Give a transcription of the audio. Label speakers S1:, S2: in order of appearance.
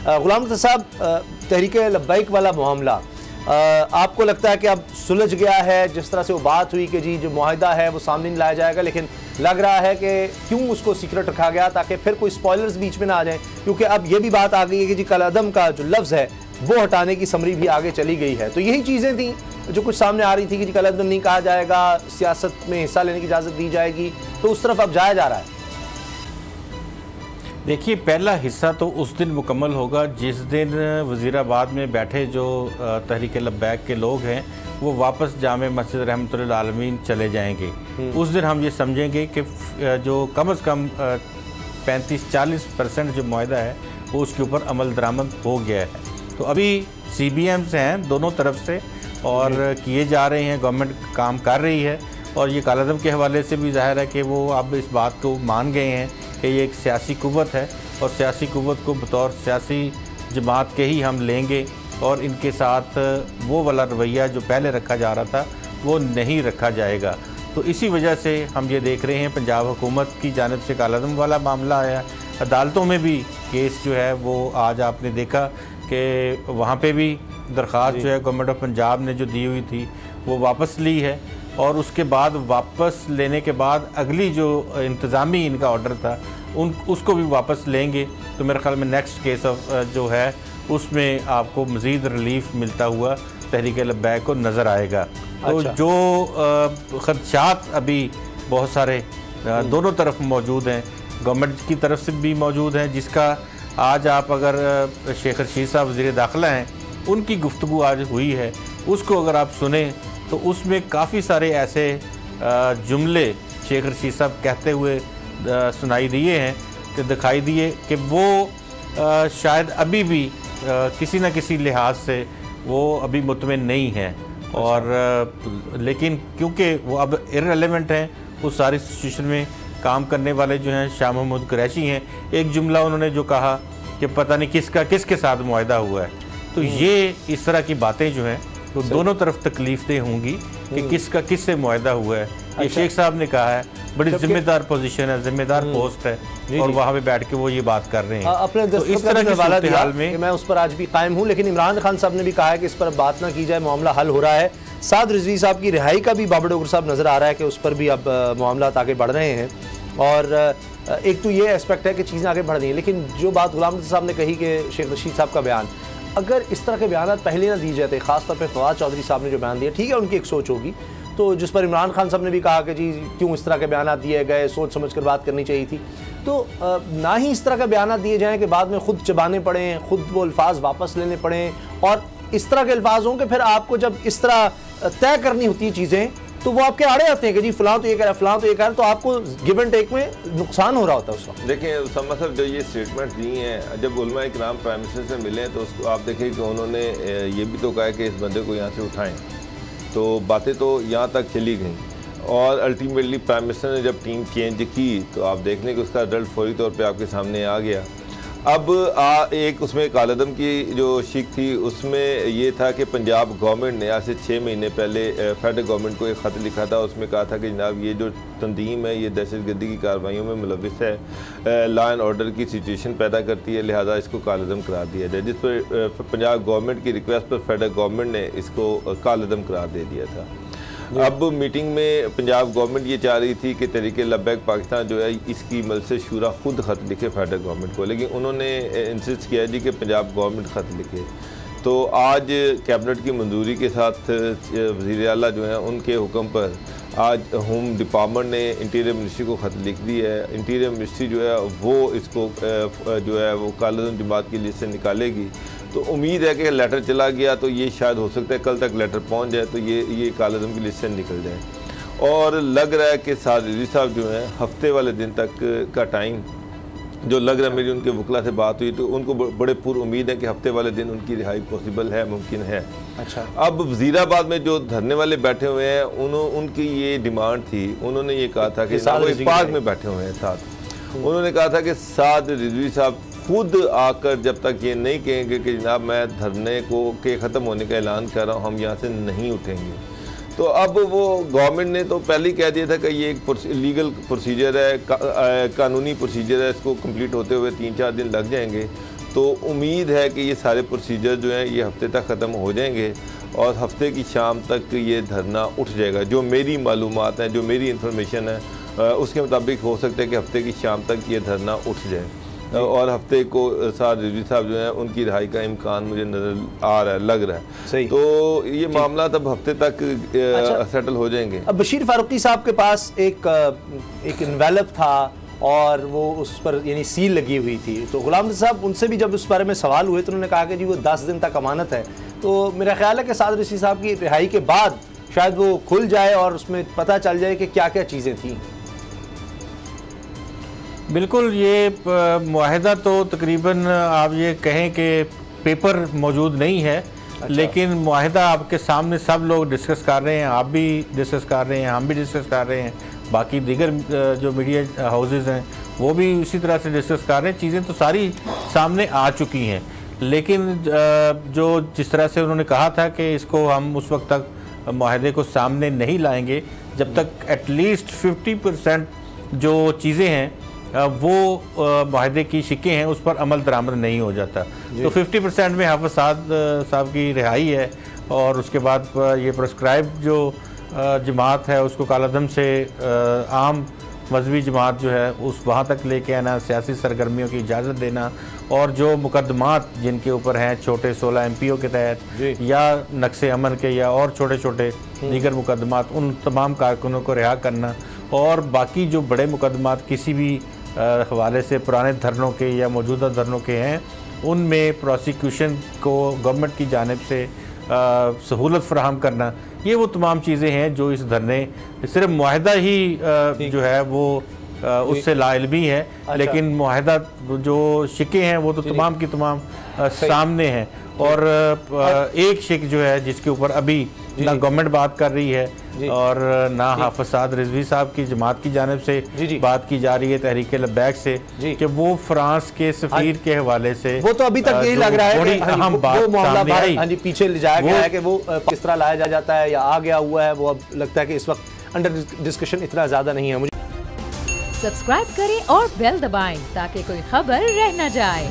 S1: गुलाम नबी साहब, तहरीक लब्बैक वाला मामला आपको लगता है कि अब सुलझ गया है? जिस तरह से वो बात हुई कि जी जो मुआहिदा है वो सामने नहीं लाया जाएगा, लेकिन लग रहा है कि क्यों उसको सीक्रेट रखा गया ताकि फिर कोई स्पॉयलर्स बीच में ना आ जाए, क्योंकि अब ये भी बात आ गई है कि जी कलअदम का जो लफ्ज़ है वो हटाने की समरी भी आगे चली गई है। तो यही चीज़ें थी जो कुछ सामने आ रही थी कि जी कलअदम नहीं कहा जाएगा, सियासत में हिस्सा लेने की इजाज़त दी जाएगी, तो उस तरफ अब जाया जा रहा है।
S2: देखिए, पहला हिस्सा तो उस दिन मुकम्मल होगा जिस दिन वज़ीराबाद में बैठे जो तहरीक लब्बैक के लोग हैं वो वापस जामे मस्जिद रहमतुल्लिल आलमीन चले जाएंगे। उस दिन हम ये समझेंगे कि जो कम से कम 35-40% जो मुआहिदा है वो उसके ऊपर अमल दरामद हो गया है। तो अभी CBMs हैं दोनों तरफ से और किए जा रहे हैं, गवर्नमेंट काम कर रही है, और ये कालादम के हवाले से भी ज़ाहिर है कि वो अब इस बात को मान गए हैं कि ये एक सियासी कुव्वत है और सियासी कुव्वत को बतौर सियासी जमात के ही हम लेंगे, और इनके साथ वो वाला रवैया जो पहले रखा जा रहा था वो नहीं रखा जाएगा। तो इसी वजह से हम ये देख रहे हैं पंजाब हुकूमत की जानिब से कालादम वाला मामला आया, अदालतों में भी केस जो है वो आज आपने देखा कि वहाँ पे भी दरख्वास्त जो है गवर्नमेंट ऑफ पंजाब ने जो दी हुई थी वो वापस ली है, और उसके बाद वापस लेने के बाद अगली जो इंतज़ामी इनका ऑर्डर था उसको भी वापस लेंगे। तो मेरे ख्याल में नेक्स्ट केस ऑफ जो है उसमें आपको मज़ीद रिलीफ मिलता हुआ तहरीक लब्बैक को नज़र आएगा। तो जो ख़दशात अभी बहुत सारे दोनों तरफ मौजूद हैं, गवर्नमेंट की तरफ से भी मौजूद हैं, जिसका आज आप अगर शेख रशीद साहब वज़ीर दाखिला हैं उनकी गुफ्तगू आज हुई है, उसको अगर आप सुने तो उसमें काफ़ी सारे ऐसे जुमले शेख रशीद साहब कहते हुए सुनाई दिए हैं कि दिखाई दिए कि वो शायद अभी भी किसी न किसी लिहाज से वो अभी मुतमिन नहीं है, और लेकिन क्योंकि वो अब इररिलेवेंट हैं उस सारी सिचुएशन में काम करने वाले जो हैं शाह महमूद कुरैशी हैं, एक जुमला उन्होंने जो कहा कि पता नहीं किसका किसके साथ मुआहिदा हुआ है। तो ये इस तरह की बातें जो हैं तो दोनों तरफ तकलीफदेह होंगी कि किसका किससे मुआहिदा हुआ है। ये शेख साहब ने कहा है, बड़ी जिम्मेदार पोजीशन है, जिम्मेदार पोस्ट है, और वहाँ पे बैठ के वो ये बात कर रहे हैं।
S1: अपने
S2: तो इस तरह की सूरत-ए-हाल में
S1: मैं उस पर आज भी कायम हूँ, लेकिन इमरान खान साहब ने भी कहा है कि इस पर बात ना की जाए, मामला हल हो रहा है। साद रिजवी साहब की रिहाई का भी बाबर डोगर साहब नज़र आ रहा है कि उस पर भी अब मामला आगे बढ़ रहे हैं, और एक तो ये एस्पेक्ट है कि चीज़ें आगे बढ़ रही हैं। लेकिन जो बात गुलाम नबी साहब ने कही कि शेख रशीद साहब का बयान, अगर इस तरह के बयान पहले ना दिए जाते, ख़ासतौर पर फवाद चौधरी साहब ने जो बयान दिया, ठीक है उनकी एक सोच होगी, तो जिस पर इमरान खान साहब ने भी कहा कि जी क्यों इस तरह के बयान दिए गए, सोच समझ कर बात करनी चाहिए थी। तो ना ही इस तरह के बयान दिए जाएँ कि बाद में खुद चबाने पड़ें, खुद वो अल्फाज वापस लेने पड़ें, और इस तरह के अल्फाज हों कि फिर आपको जब इस तरह तय करनी होती है चीज़ें तो वो आपके आड़े आते हैं कि जी फ़लाँ तो ये कह रहा है, फ़लाँ तो ये कह रहा है, तो आपको गिव एंड टेक में नुकसान हो रहा होता है उस वक्त।
S3: देखिए उसामा साहब, जो ये स्टेटमेंट दी हैं, जब उलमा इकराम प्राइम मिनिस्टर से मिले तो उसको आप देखिए कि उन्होंने ये भी तो कहा कि इस बंदे को यहाँ से उठाएं, तो बातें तो यहाँ तक चली गई, और अल्टीमेटली प्राइम मिनिस्टर ने जब टीम चेंज की तो आप देख लें कि उसका रिजल्ट फौरी तौर पर आपके सामने आ गया। अब एक उसमें कालादम की जो शिक थी उसमें ये था कि पंजाब गवर्नमेंट ने आज से 6 महीने पहले फेडरल गवर्नमेंट को एक ख़त लिखा था, उसमें कहा था कि जनाब ये जो तंजीम है ये दहशतगर्दी की कार्रवाइयों में मुलविस है, लॉ एंड ऑर्डर की सिचुएशन पैदा करती है, लिहाजा इसको कालादम करार दिया जाए, जिस पर पंजाब गवर्नमेंट की रिक्वेस्ट पर फेडरल गवर्नमेंट ने इसको कालादम करार दे दिया था। अब मीटिंग में पंजाब गवर्नमेंट ये चाह रही थी कि तहरीक लब्बैक पाकिस्तान जो है इसकी मजलिस शूरा खुद ख़त लिखे फेडरल गवर्नमेंट को, लेकिन उन्होंने इंसिस्ट किया जी कि पंजाब गवर्नमेंट ख़त लिखे। तो आज कैबिनेट की मंजूरी के साथ वज़ीर आला जो हैं उनके हुक्म पर आज होम डिपार्टमेंट ने इंटीरियर मिनिस्ट्री को ख़त लिख दी है। इंटीरियर मिनिस्ट्री जो है वो इसको जो है वो कालादम जमात की लिस्ट से निकालेगी। तो उम्मीद है कि लेटर चला गया तो ये शायद हो सकता है कल तक लेटर पहुंच जाए तो ये कालादम की लिस्ट से निकल जाए। और लग रहा है कि साद रिजवी साहब जो हैं हफ्ते वाले दिन तक का टाइम जो लग रहा है, मेरी उनके वकला से बात हुई तो उनको बड़े पूरी उम्मीद है कि हफ्ते वाले दिन उनकी रिहाई पॉसिबल है, मुमकिन है। अच्छा, अब वज़ीराबाद में जो धरने वाले बैठे हुए हैं उनकी ये डिमांड थी, उन्होंने ये कहा था कि वो पार्क में बैठे हुए हैं साथ, उन्होंने कहा था कि साद रिजवी साहब खुद आकर जब तक ये नहीं कहेंगे कि जनाब मैं धरने को के ख़त्म होने का ऐलान कर रहा हूँ, हम यहाँ से नहीं उठेंगे। तो अब वो गवर्नमेंट ने तो पहले ही कह दिया था कि ये एक लीगल प्रोसीजर है, कानूनी प्रोसीजर है, इसको कंप्लीट होते हुए 3-4 दिन लग जाएंगे। तो उम्मीद है कि ये सारे प्रोसीजर जो हैं ये हफ्ते तक ख़त्म हो जाएंगे और हफ्ते की शाम तक ये धरना उठ जाएगा। जो मेरी मालूमात हैं, जो मेरी इंफॉर्मेशन है, उसके मुताबिक हो सकता है कि हफ्ते की शाम तक ये धरना उठ जाए और हफ्ते को साद रिजवी साहब जो हैं उनकी रिहाई का इम्कान मुझे नज़र आ रहा है, लग रहा है। सही। तो ये मामला तब हफ्ते तक सेटल हो जाएंगे।
S1: अब बशीर फारूकी साहब के पास एक इन्वेलप था और वो उस पर यानी सील लगी हुई थी, तो गुलाम साहब उनसे भी जब उस बारे में सवाल हुए तो उन्होंने कहा कि जी वो 10 दिन तक अमानत है। तो मेरा ख्याल है कि साद रिजवी साहब की रिहाई के बाद शायद वो खुल जाए और उसमें पता चल जाए कि क्या क्या चीज़ें थी।
S2: बिल्कुल, ये मुआहदा तो तकरीबन आप ये कहें कि पेपर मौजूद नहीं है। अच्छा। लेकिन मुआहदा आपके सामने सब लोग डिस्कस कर रहे हैं, आप भी डिस्कस कर रहे हैं, हम भी डिस्कस कर रहे हैं, बाकी दीगर जो मीडिया हाउसेस हैं वो भी उसी तरह से डिस्कस कर रहे हैं। चीज़ें तो सारी सामने आ चुकी हैं, लेकिन जो जिस तरह से उन्होंने कहा था कि इसको हम उस वक्त तक मुआहदे को सामने नहीं लाएंगे जब तक एटलीस्ट 50% जो चीज़ें हैं वो मुआहदे की शिकें हैं उस पर अमल दरामद नहीं हो जाता। तो 50% में हाफिज साद साहब की रिहाई है और उसके बाद ये प्रेस्क्राइब जो जमात है उसको कालादम से आम मजहबी जमात जो है उस वहाँ तक लेके आना, सियासी सरगर्मियों की इजाज़त देना और जो मुकदमात जिनके ऊपर हैं छोटे 16 MPO के तहत या नक्शे अमन के या और छोटे छोटे दीगर मुकदमात, उन तमाम कारकुनों को रिहा करना और बाकी जो बड़े मुकदमात किसी भी हवाले से पुराने धरनों के या मौजूदा धरनों के हैं उनमें प्रोसिक्यूशन को गवर्नमेंट की जानिब से सहूलत फराहम करना, ये वो तमाम चीज़ें हैं जो इस धरने सिर्फ मुआहदा ही जो है वो उससे लाइल्मी है। अच्छा। लेकिन मुआहदा जो शिकें हैं वो तो तमाम की तमाम सामने हैं और एक शिक जो है जिसके ऊपर अभी ना गवर्नमेंट बात कर रही है और ना हाफिज साद रिजवी साहब की जमात की जानिब से बात की जा रही है तहरीक लब्बैक से कि वो फ्रांस के सफीर के हवाले से
S1: वो तो अभी तक यही लग रहा है
S2: बड़ी अहम बात सामने आई।
S1: पीछे ले जाया गया है कि वो किस तरह लाया जाता है या आ गया हुआ है, वो अब लगता है कि इस वक्त अंडर डिस्कशन इतना ज्यादा नहीं है। मुझे
S4: सब्सक्राइब करें और बेल दबाएं ताकि कोई खबर रह न जाए।